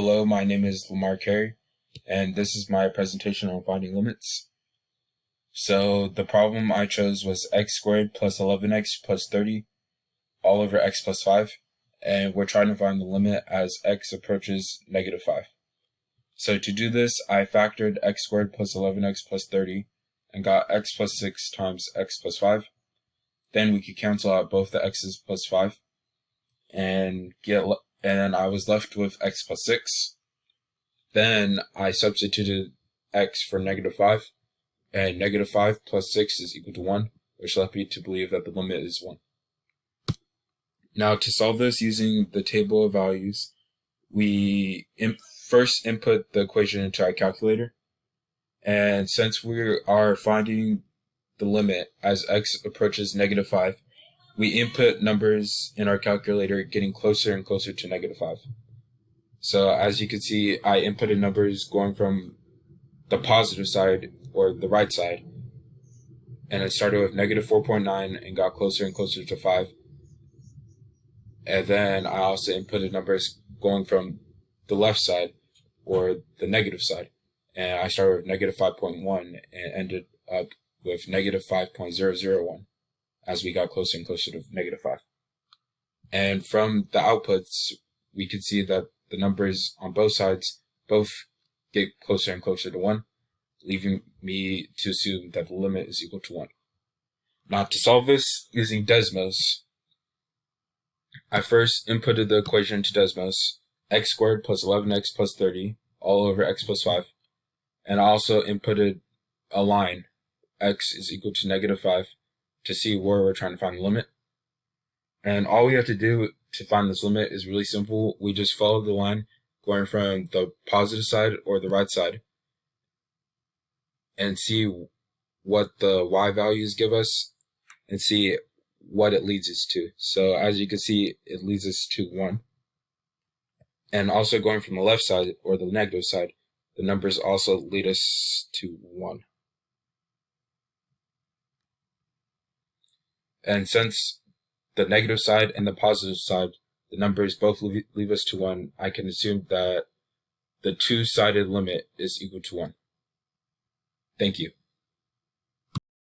Hello, my name is Lamar Carey, and this is my presentation on finding limits. So the problem I chose was x squared plus 11x plus 30 all over x plus 5, and we're trying to find the limit as x approaches negative 5. So to do this, I factored x squared plus 11x plus 30 and got x plus 6 times x plus 5. Then we could cancel out both the x's plus 5 and then I was left with x plus 6. Then I substituted x for negative 5, and negative 5 plus 6 is equal to 1, which led me to believe that the limit is 1. Now to solve this using the table of values, we first input the equation into our calculator, and since we are finding the limit as x approaches negative 5, we input numbers in our calculator getting closer and closer to negative 5. So as you can see, I inputted numbers going from the positive side, or the right side, and it started with negative 4.9 and got closer and closer to 5. And then I also inputted numbers going from the left side, or the negative side, and I started with negative 5.1 and ended up with negative 5.001 as we got closer and closer to negative 5. And from the outputs, we can see that the numbers on both sides both get closer and closer to 1, leaving me to assume that the limit is equal to 1. Now to solve this using Desmos, I first inputted the equation to Desmos, x squared plus 11x plus 30 all over x plus 5, and I also inputted a line, x is equal to negative 5, to see where we're trying to find the limit. And all we have to do to find this limit is really simple. We just follow the line going from the positive side or the right side and see what the y values give us and see what it leads us to. So as you can see, it leads us to 1. And also going from the left side or the negative side, the numbers also lead us to 1. And since the negative side and the positive side, the numbers both leave us to 1, I can assume that the two-sided limit is equal to 1. Thank you.